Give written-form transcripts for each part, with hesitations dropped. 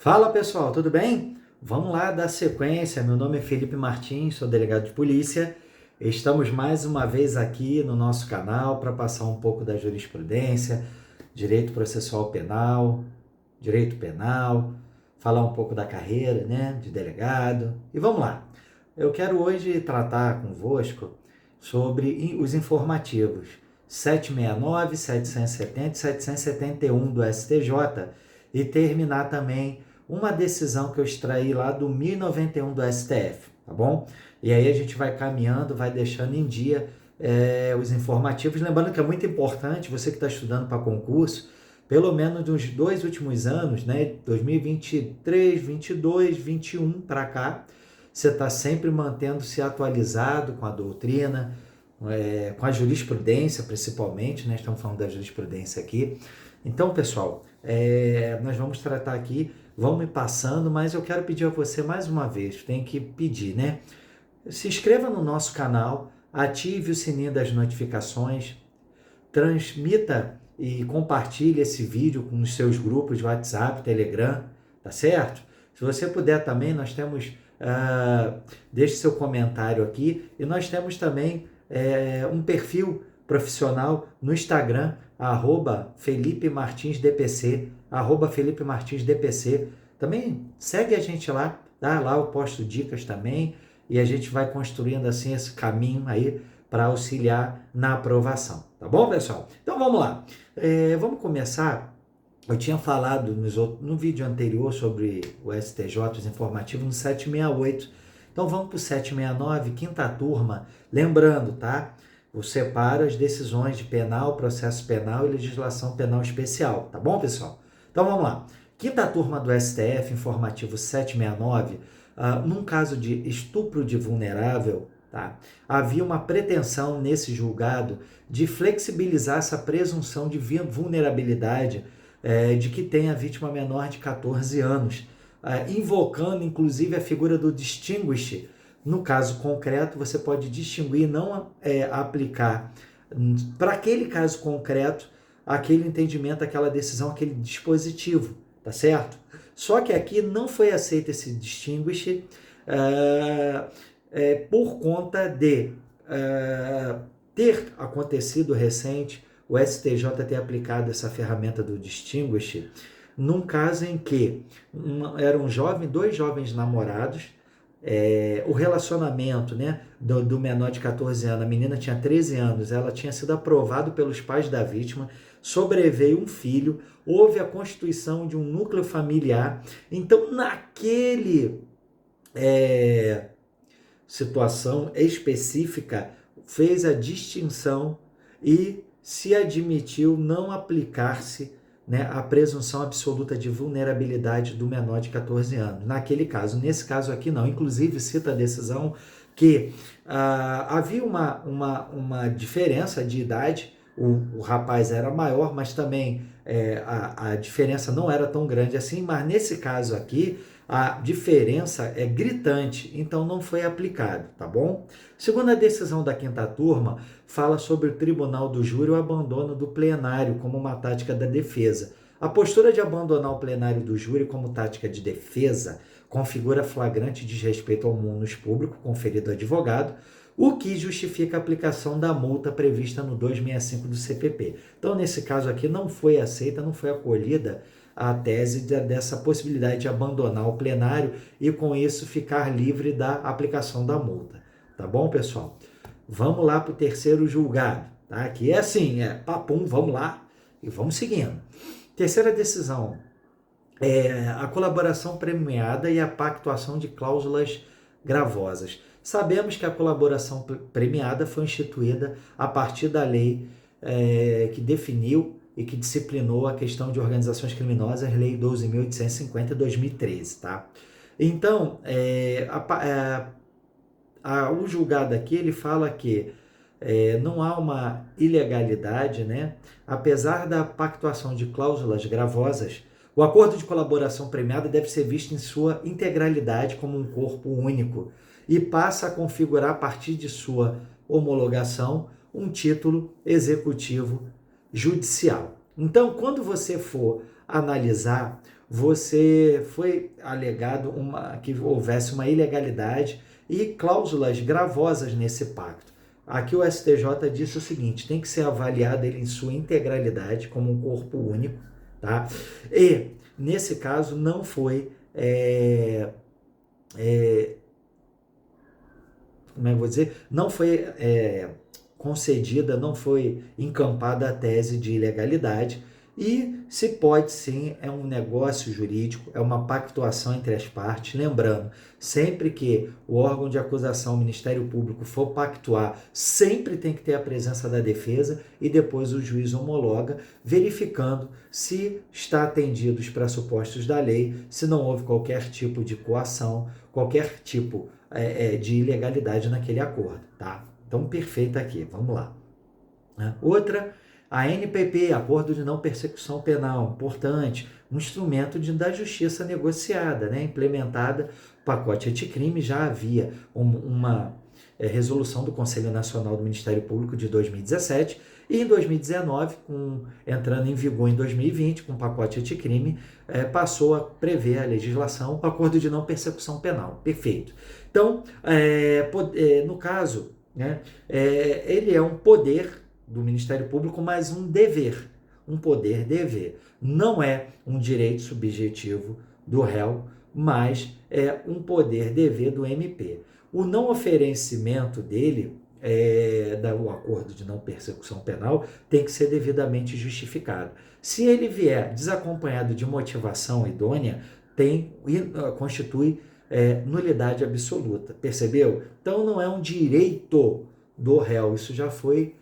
Fala pessoal, tudo bem? Vamos lá dar sequência. Meu nome é Felipe Martins, sou delegado de polícia. Estamos mais uma vez aqui no nosso canal para passar um pouco da jurisprudência, direito processual penal, direito penal, falar um pouco da carreira, né, de delegado. E vamos lá. Eu quero hoje tratar convosco sobre os informativos 769, 770 e 771 do STJ e terminar também uma decisão que eu extraí lá do 1091 do STF, tá bom? E aí a gente vai caminhando, vai deixando em dia os informativos. Lembrando que é muito importante, você que está estudando para concurso, pelo menos nos 2 últimos anos, né, 2023, 22, 21 para cá, você está sempre mantendo-se atualizado com a doutrina, com a jurisprudência principalmente, né? Estamos falando da jurisprudência aqui. Então, pessoal, nós vamos tratar aqui, vão me passando, mas eu quero pedir a você mais uma vez, tem que pedir, né? Se inscreva no nosso canal, ative o sininho das notificações, transmita e compartilhe esse vídeo com os seus grupos de WhatsApp, Telegram, tá certo? Se você puder também, nós temos, deixe seu comentário aqui, e nós temos também um perfil profissional no Instagram, @FelipeMartinsDPC, @FelipeMartinsDPC. Também segue a gente lá, tá? Lá eu posto dicas também, e a gente vai construindo assim esse caminho aí para auxiliar na aprovação, tá bom, pessoal? Então vamos lá. Vamos começar. Eu tinha falado no vídeo anterior sobre o STJ, os informativos, no 768. Então vamos para o 769, quinta turma. Lembrando, tá? Eu separo as decisões de penal, processo penal e legislação penal especial, tá bom, pessoal? Então vamos lá. Quinta turma do STF, informativo 769, num caso de estupro de vulnerável, tá? Havia uma pretensão nesse julgado de flexibilizar essa presunção de vulnerabilidade de que tem a vítima menor de 14 anos, invocando inclusive a figura do distinguished. No caso concreto, você pode distinguir, não aplicar para aquele caso concreto aquele entendimento, aquela decisão, aquele dispositivo, tá certo? Só que aqui não foi aceito esse distinguished por conta de ter acontecido recente o STJ ter aplicado essa ferramenta do distinguished num caso em que eram dois jovens namorados, o relacionamento, né, do menor de 14 anos, a menina tinha 13 anos, ela tinha sido aprovado pelos pais da vítima, sobreveio um filho, houve a constituição de um núcleo familiar. Então, naquele situação específica, fez a distinção e se admitiu não aplicar-se, né, a presunção absoluta de vulnerabilidade do menor de 14 anos. Naquele caso, nesse caso aqui não. Inclusive, cita a decisão que havia uma diferença de idade, o rapaz era maior, mas também a diferença não era tão grande assim, mas nesse caso aqui, a diferença é gritante, então não foi aplicado, tá bom? Segundo a decisão da quinta turma, fala sobre o tribunal do júri e o abandono do plenário como uma tática da defesa. A postura de abandonar o plenário do júri como tática de defesa configura flagrante desrespeito ao munus público conferido ao advogado, o que justifica a aplicação da multa prevista no 265 do CPP. Então, nesse caso aqui, não foi aceita, não foi acolhida a tese dessa possibilidade de abandonar o plenário e, com isso, ficar livre da aplicação da multa. Tá bom, pessoal? Vamos lá para o terceiro julgado. Tá? Aqui é assim, papum, vamos lá e vamos seguindo. Terceira decisão, a colaboração premiada e a pactuação de cláusulas gravosas. Sabemos que a colaboração premiada foi instituída a partir da lei que definiu e que disciplinou a questão de organizações criminosas, Lei 12.850 de 2013, tá? Então, o julgado aqui, ele fala que não há uma ilegalidade, né? Apesar da pactuação de cláusulas gravosas, o acordo de colaboração premiada deve ser visto em sua integralidade como um corpo único e passa a configurar, a partir de sua homologação, um título executivo judicial. Então, quando você for analisar, foi alegado que houvesse uma ilegalidade e cláusulas gravosas nesse pacto. Aqui o STJ disse o seguinte: tem que ser avaliado ele em sua integralidade como um corpo único, tá? E nesse caso não foi como é que eu vou dizer? Não foi concedida, não foi encampada a tese de ilegalidade, e se pode sim, é um negócio jurídico, é uma pactuação entre as partes. Lembrando, sempre que o órgão de acusação, o Ministério Público, for pactuar, sempre tem que ter a presença da defesa e depois o juiz homologa, verificando se está atendido os pressupostos da lei, se não houve qualquer tipo de coação, qualquer tipo de ilegalidade naquele acordo, tá? Então, perfeito aqui, vamos lá. Outra, a NPP, Acordo de Não Persecução Penal, importante, um instrumento da justiça negociada, né, implementada, o pacote anticrime, já havia uma resolução do Conselho Nacional do Ministério Público de 2017, e em 2019, entrando em vigor em 2020, com o pacote anticrime, passou a prever a legislação, o Acordo de Não Persecução Penal. Perfeito. Então, no caso, né, ele é um poder do Ministério Público, mas um dever, um poder-dever. Não é um direito subjetivo do réu, mas é um poder-dever do MP. O não oferecimento dele, do acordo de não persecução penal, tem que ser devidamente justificado. Se ele vier desacompanhado de motivação idônea, constitui nulidade absoluta. Percebeu? Então não é um direito do réu, isso já foi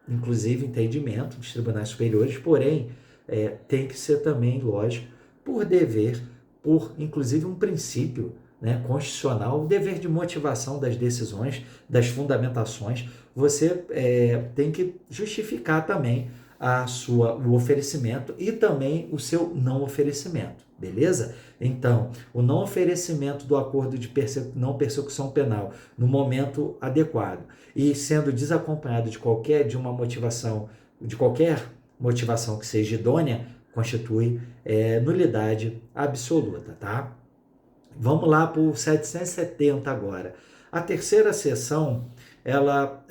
inclusive entendimento dos tribunais superiores, porém tem que ser também, lógico, por dever, por inclusive um princípio, né, constitucional, o dever de motivação das decisões, das fundamentações. Você tem que justificar também o oferecimento e também o seu não oferecimento, beleza? Então, o não oferecimento do acordo de não persecução penal no momento adequado e sendo desacompanhado de qualquer motivação que seja idônea, constitui nulidade absoluta, tá? Vamos lá para o 770 agora. A terceira seção, ela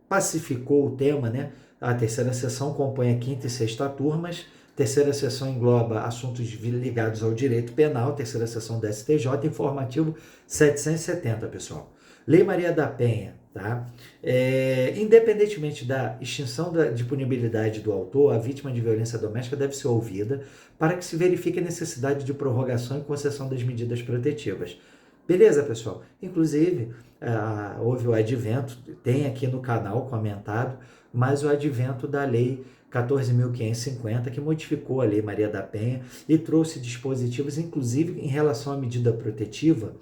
pacificou o tema, né? A terceira seção compõe a quinta e sexta turmas. Terceira seção engloba assuntos ligados ao direito penal. Terceira seção do STJ, informativo 770, pessoal. Lei Maria da Penha, tá? Independentemente da extinção de punibilidade do autor, a vítima de violência doméstica deve ser ouvida para que se verifique a necessidade de prorrogação e concessão das medidas protetivas. Beleza, pessoal? Inclusive, houve o advento, tem aqui no canal comentado, mas o advento da Lei 14.550, que modificou a Lei Maria da Penha e trouxe dispositivos, inclusive em relação à medida protetiva,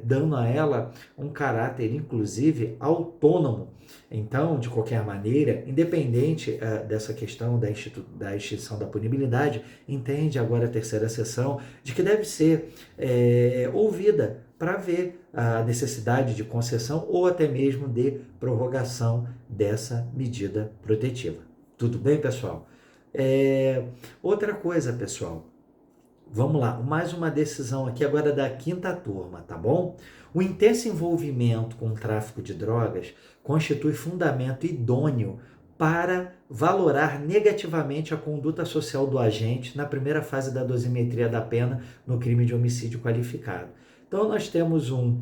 dando a ela um caráter, inclusive, autônomo. Então, de qualquer maneira, independente dessa questão da extinção da punibilidade, entende agora a terceira seção de que deve ser ouvida para ver a necessidade de concessão ou até mesmo de prorrogação dessa medida protetiva. Tudo bem, pessoal? Outra coisa, pessoal, vamos lá, mais uma decisão aqui agora da quinta turma, tá bom? O intenso envolvimento com o tráfico de drogas constitui fundamento idôneo para valorar negativamente a conduta social do agente na primeira fase da dosimetria da pena no crime de homicídio qualificado. Então, nós temos um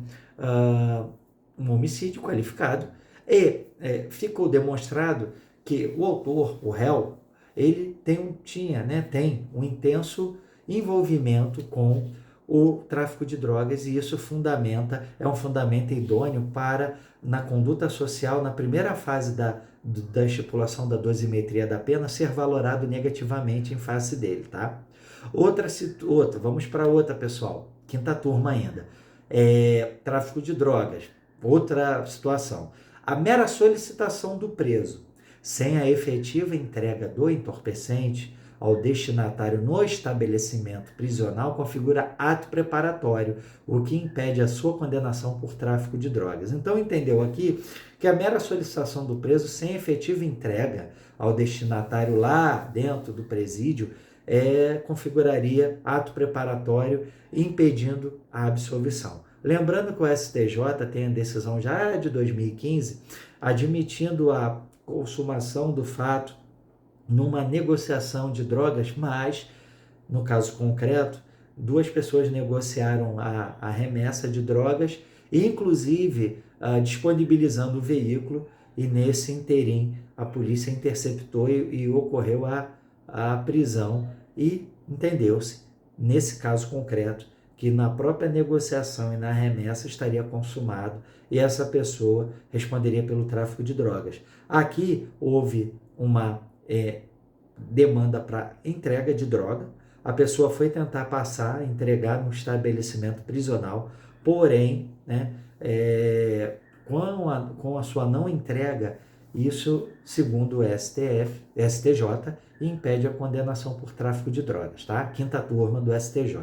homicídio qualificado e ficou demonstrado que o autor, o réu, ele tem um intenso envolvimento com o tráfico de drogas, e isso é um fundamento idôneo para, na conduta social, na primeira fase da estipulação da dosimetria da pena, ser valorado negativamente em face dele, tá? Outra, vamos para outra, pessoal, quinta turma ainda. Tráfico de drogas, outra situação. A mera solicitação do preso, sem a efetiva entrega do entorpecente, ao destinatário no estabelecimento prisional configura ato preparatório, o que impede a sua condenação por tráfico de drogas. Então, entendeu aqui que a mera solicitação do preso sem efetiva entrega ao destinatário lá dentro do presídio configuraria ato preparatório, impedindo a absolvição. Lembrando que o STJ tem a decisão já de 2015, admitindo a consumação do fato numa negociação de drogas, mas, no caso concreto, duas pessoas negociaram a remessa de drogas, inclusive disponibilizando o veículo, e nesse interim a polícia interceptou e ocorreu a prisão, e entendeu-se, nesse caso concreto, que na própria negociação e na remessa estaria consumado e essa pessoa responderia pelo tráfico de drogas. Aqui houve uma demanda para entrega de droga, a pessoa foi tentar entregar no estabelecimento prisional, porém, com a sua não entrega, isso, segundo o STJ, impede a condenação por tráfico de drogas, tá? Quinta turma do STJ.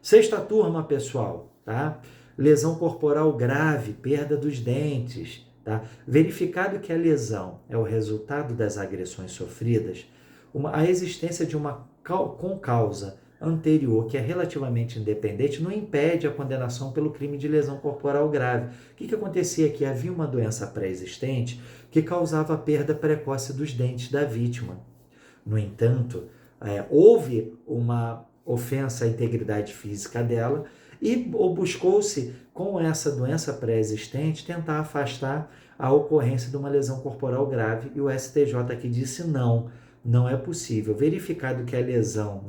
Sexta turma, pessoal, tá? Lesão corporal grave, perda dos dentes, tá? Verificado que a lesão é o resultado das agressões sofridas, a existência de uma concausa anterior, que é relativamente independente, não impede a condenação pelo crime de lesão corporal grave. O que acontecia aqui? Havia uma doença pré-existente que causava a perda precoce dos dentes da vítima. No entanto, houve uma ofensa à integridade física dela e buscou-se, com essa doença pré-existente, tentar afastar a ocorrência de uma lesão corporal grave, e o STJ aqui disse não é possível. Verificado que a lesão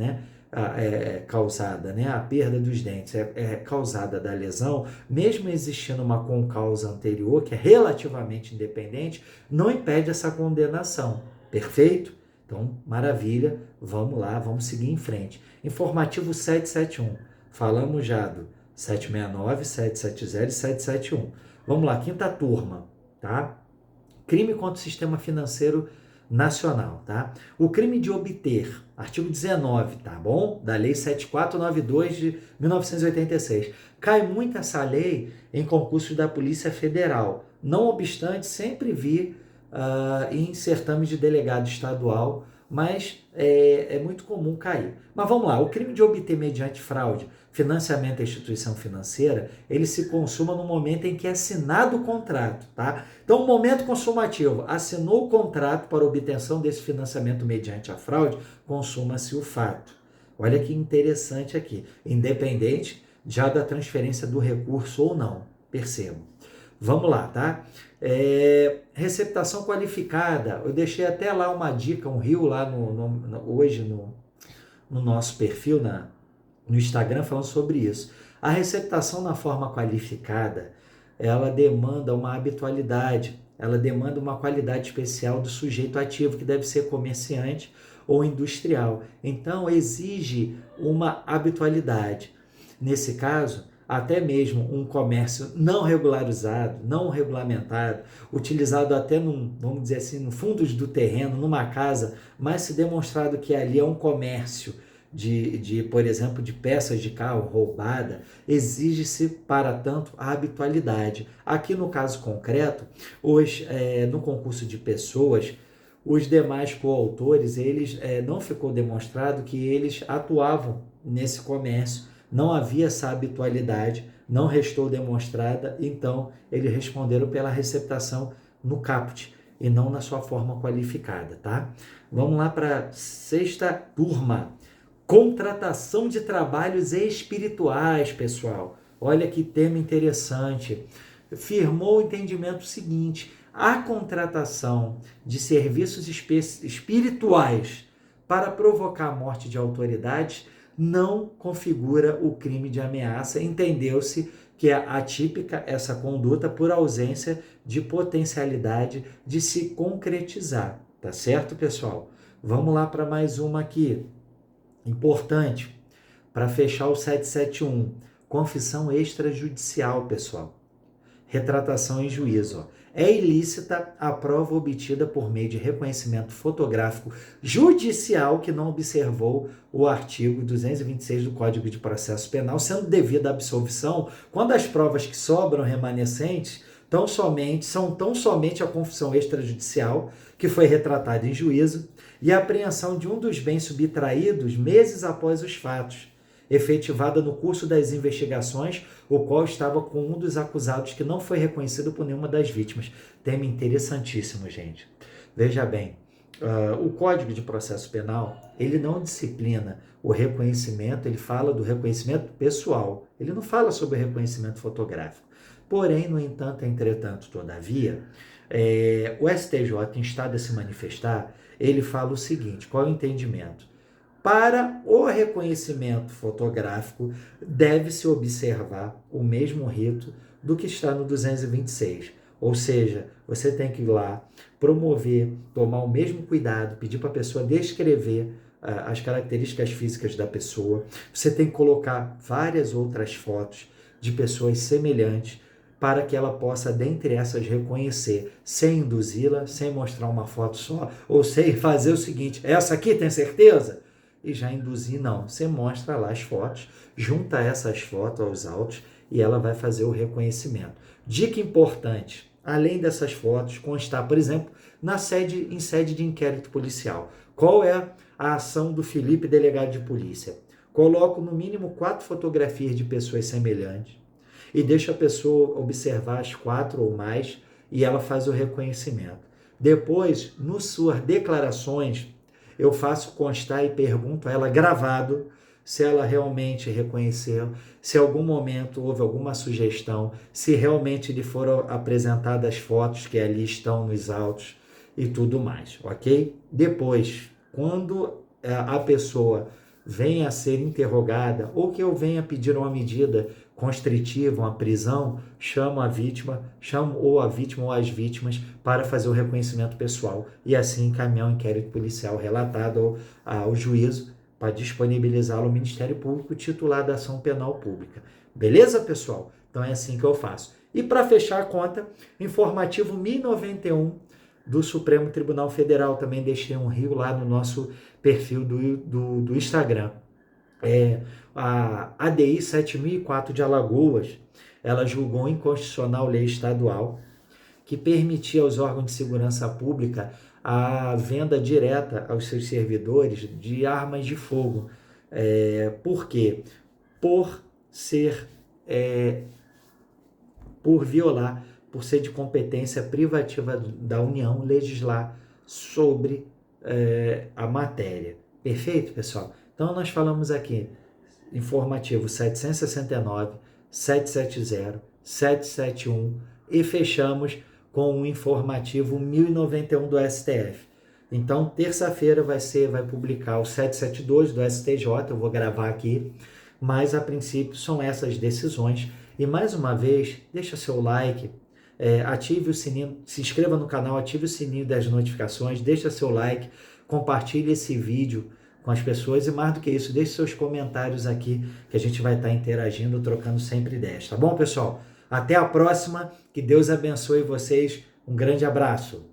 causada, a perda dos dentes é causada da lesão, mesmo existindo uma concausa anterior, que é relativamente independente, não impede essa condenação. Perfeito? Então, maravilha, vamos lá, vamos seguir em frente. Informativo 771, falamos já do 769, 770 e 771. Vamos lá, quinta turma, tá? Crime contra o sistema financeiro nacional, tá? O crime de obter, artigo 19, tá bom? Da Lei 7492 de 1986. Cai muito essa lei em concursos da Polícia Federal. Não obstante, sempre vi em certames de delegado estadual, mas é muito comum cair. Mas vamos lá, o crime de obter mediante fraude financiamento à instituição financeira, ele se consuma no momento em que é assinado o contrato, tá? Então, o momento consumativo, assinou o contrato para obtenção desse financiamento mediante a fraude, consuma-se o fato. Olha que interessante aqui, independente já da transferência do recurso ou não, percebam. Vamos lá, tá? Receptação qualificada, eu deixei até lá uma dica, um reel lá hoje no nosso perfil, no Instagram, falando sobre isso. A receptação na forma qualificada, ela demanda uma habitualidade, ela demanda uma qualidade especial do sujeito ativo, que deve ser comerciante ou industrial. Então, exige uma habitualidade. Nesse caso, até mesmo um comércio não regularizado, não regulamentado, utilizado até vamos dizer assim, no fundos do terreno, numa casa, mas se demonstrado que ali é um comércio por exemplo, de peças de carro roubada, exige-se, para tanto, a habitualidade. Aqui no caso concreto, no concurso de pessoas, os demais coautores, não ficou demonstrado que eles atuavam nesse comércio, não havia essa habitualidade, não restou demonstrada, então eles responderam pela receptação no caput e não na sua forma qualificada, tá? Vamos lá para a sexta turma. Contratação de trabalhos espirituais, pessoal. Olha que tema interessante. Firmou o entendimento seguinte: a contratação de serviços espirituais para provocar a morte de autoridades não configura o crime de ameaça. Entendeu-se que é atípica essa conduta por ausência de potencialidade de se concretizar. Tá certo, pessoal? Vamos lá para mais uma aqui. Importante, para fechar o 771, confissão extrajudicial, pessoal. Retratação em juízo. é ilícita a prova obtida por meio de reconhecimento fotográfico judicial que não observou o artigo 226 do Código de Processo Penal, sendo devida a absolvição quando as provas que sobram remanescentes são tão somente a confissão extrajudicial, que foi retratada em juízo, e a apreensão de um dos bens subtraídos meses após os fatos, efetivada no curso das investigações, o qual estava com um dos acusados que não foi reconhecido por nenhuma das vítimas. Tema interessantíssimo, gente. Veja bem, o Código de Processo Penal, ele não disciplina o reconhecimento, ele fala do reconhecimento pessoal, ele não fala sobre o reconhecimento fotográfico. Porém, no entanto, entretanto, todavia, o STJ, em estado a se manifestar, ele fala o seguinte: qual é o entendimento? Para o reconhecimento fotográfico, deve-se observar o mesmo rito do que está no 226. Ou seja, você tem que ir lá, promover, tomar o mesmo cuidado, pedir para a pessoa descrever as características físicas da pessoa. Você tem que colocar várias outras fotos de pessoas semelhantes para que ela possa, dentre essas, reconhecer, sem induzi-la, sem mostrar uma foto só, ou sem fazer o seguinte: essa aqui, tem certeza? E já induzir, não. Você mostra lá as fotos, junta essas fotos aos autos e ela vai fazer o reconhecimento. Dica importante: além dessas fotos, constar, por exemplo, em sede de inquérito policial. Qual é a ação do Felipe, delegado de polícia? Coloco no mínimo 4 fotografias de pessoas semelhantes e deixo a pessoa observar as 4 ou mais e ela faz o reconhecimento. Depois, nas suas declarações, eu faço constar e pergunto a ela gravado se ela realmente reconheceu, se em algum momento houve alguma sugestão, se realmente lhe foram apresentadas fotos que ali estão nos autos e tudo mais, ok? Depois, quando a pessoa venha a ser interrogada ou que eu venha pedir uma medida constritiva, uma prisão, chamo a vítima ou as vítimas para fazer o reconhecimento pessoal e assim encaminhar o inquérito policial relatado ao juízo para disponibilizá-lo ao Ministério Público titular da ação penal pública. Beleza, pessoal? Então é assim que eu faço. E para fechar a conta, informativo 1091 do Supremo Tribunal Federal, também deixei um rio lá no nosso perfil do Instagram. A ADI 7004 de Alagoas, ela julgou inconstitucional lei estadual que permitia aos órgãos de segurança pública a venda direta aos seus servidores de armas de fogo. Por quê? Por ser de competência privativa da União legislar sobre a matéria. Perfeito, pessoal? Então, nós falamos aqui, informativo 769, 770, 771 e fechamos com o informativo 1091 do STF. Então, terça-feira vai publicar o 772 do STJ, eu vou gravar aqui, mas a princípio são essas decisões. E mais uma vez, deixa seu like, ative o sininho, se inscreva no canal, ative o sininho das notificações, deixa seu like, compartilhe esse vídeo com as pessoas e, mais do que isso, deixe seus comentários aqui que a gente vai estar interagindo, trocando sempre ideias, tá bom, pessoal? Até a próxima, que Deus abençoe vocês, um grande abraço.